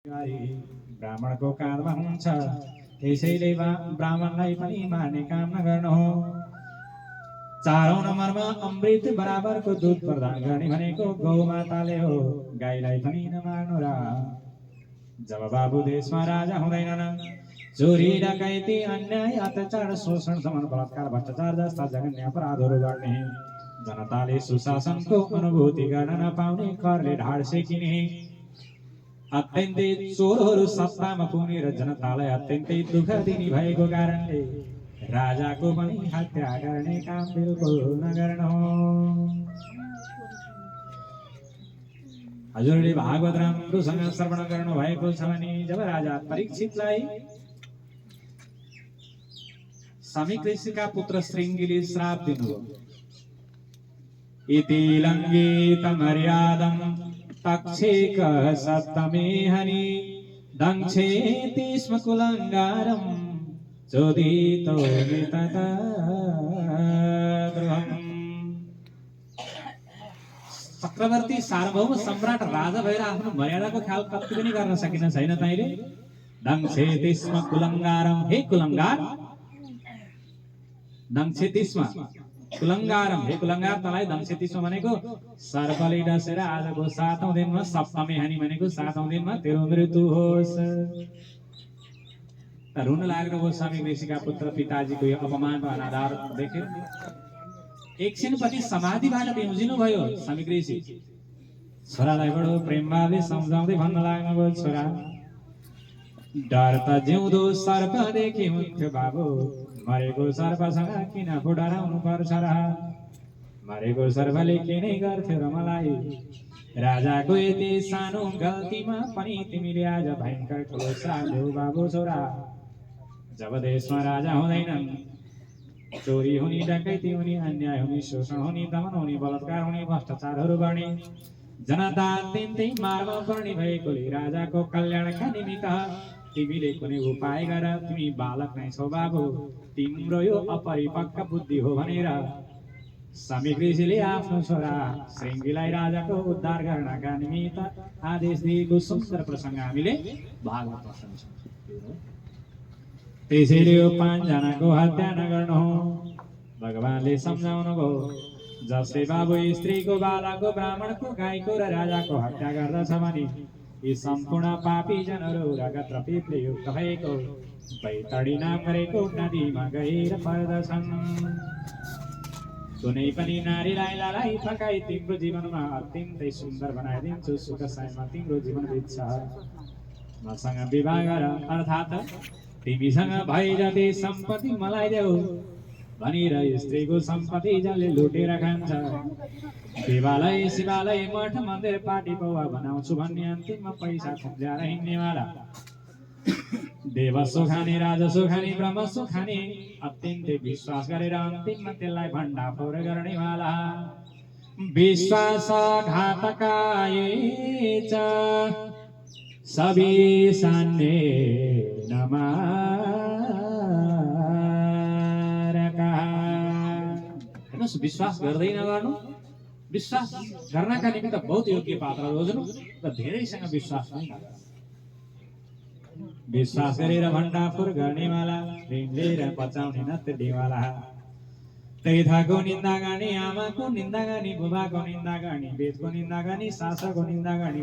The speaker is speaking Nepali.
ब्राह्मणको काँधमा हुन्छ, त्यसैले ब्राह्मणलाई पनि मार्ने काम नगर्नु हो। चारौं नम्बरमा अमृत बराबरको दूध प्रदान गर्ने भनेको गौमाताले हो, गाईलाई पनि नमार्नु र। जब बाबु देशमा राजा हुँदैनन्, चोरी डकैती अन्याय अत्याचार शोषण दमन बलात्कार भ्रष्टाचार जस्ता जघन्य अपराधहरू गर्ने, जनताले सुशासनको अनुभूति गर्न नपाउने, करले ढाड सेकिने, अत्यन्तै चोरहरू सत्तामा पुग्ने र जनतालाई अत्यन्तै दुःख दिने भएको कारणले राजाको पनि हत्या गर्ने काम बिल्कुल नगर्नु। हजुरले भागवत राम्रोसँग श्रवण गर्नु भएको छ भने जब राजा परीक्षितलाई समीक ऋषिका पुत्र श्रृंगीले श्राप दिनुभयो, इति लङ्घित मर्यादं तक्षेक सप्तमे हनि दंक्षेति स्म कुलंगारं चोदितो विततद्रुहम्। चक्रवर्ती सार्वभौम सम्राट राजा भएर आफ्नो मर्यादाको ख्याल कति पनि गर्न सकिन छैन तैले। दंक्षेति स्म कुलंगारं, हे कुलंगार, दंक्षेति स्म कुलंगारम, हे कुलंगार तलाई दंक्षेतिस्म भनेको सर्पले डसेर आजको 7औं दिनमा सप्तमी हानि भनेको 7औं दिनमा तेरो मृत्यु होस्। रुन लाग्यो वो समीक ऋषिका पुत्र पिताजीको यो अपमान र अनादर देखेर एकछिनपछि समाधिबाट बिउजिनु भयो समीक ऋषि। छोरालाई बडो प्रेम भावले सम्झाउँदै भन्न लाग्नुभयो, छोरा डर त जिउँदो सर्प देखि हुन्थ्यो बाबु, मरेको सर्पसँग किन फुडाराउनु पर्छ र, मरेको सर्पले के नै गर्थ्यो र मलाई। राजाको यति सानो गल्तीमा पनि तिमीले आज भयंकर ठुलो श्राप देऊ बाबु छोरा। जब देशमा राजा हुँदैनन्, चोरी हुने, डकैती हुने, अन्याय हुने, शोषण हुने, दमन हुने, बलात्कार हुने, भ्रष्टाचारहरू गर्ने, जनता अत्यन्तै मारमा पर्ने भएकोले राजाको कल्याणका निमित्त तिमीले कुनै उपाय गर, तिमी बालक नै छौ बाबु, तिम्रो यो अपरिपक्व बुद्धि हो भनेर समीक ऋषिले आफ्नो छोरा श्रृंगीलाई राजाको उद्धार गर्नका निमित्त आदेश दिएको सुन्दर प्रसंग हामीले भागवतमा सुन्छौँ। त्यसैले यो 5 जनाको हत्या नगर्नु हो। भगवानले सम्झाउनु भयो, जसले बाबु स्त्रीको, बालकको, ब्राह्मणको, गाईको र राजाको हत्या गर्दछ भने यी सम्पूर्ण पापी जनहरू रगत र पिपले युक्त भएको बैतडी नाम गरेको नदीमा गएर पर्दछन्। कुनै पनि नारीलाई ललाई फकाई तिम्रो जीवनमा अत्यन्तै सुन्दर बनाइदिन्छु, सुख सायमा तिम्रो जीवन बित्छ। मसँग विवाह गर, अर्थात् तिमीसँग भए जति सम्पत्ति मलाई देऊ भनेर स्त्रीको सम्पत्ति जसले लुटेर खान्छ। देवालय, शिवालय, मठ, मन्दिर, पार्टी पौवा बनाउँछु भन्ने अन्तिममा पैसा खुम्ल्याएर हिँड्नेवाला, देवस्व खाने, राजस्व खाने, ब्रह्मस्व खाने, अत्यन्तै विश्वास गरेर अन्तिममा त्यसलाई भण्डाफोर गर्नेवाला, विश्वासघातकाय च सविशान्ये नमारका। हेर्नुहोस्, विश्वास गर्दै नगर्नु, विश्वास गर्नका निमित्त बहुत योग्य पात्र रोज्नु र धेरैसँग विश्वास नै गर्नु। विश्वास गरेर भण्डाफोर गर्नेवाला, ऋण बचाउने नतिर्नेवाला, तैथाको निन्दा गर्ने, आमाको निन्दा गर्ने, बुबाको निन्दा गर्ने, वेदको निन्दा गर्ने, शास्त्रको निन्दा गर्ने,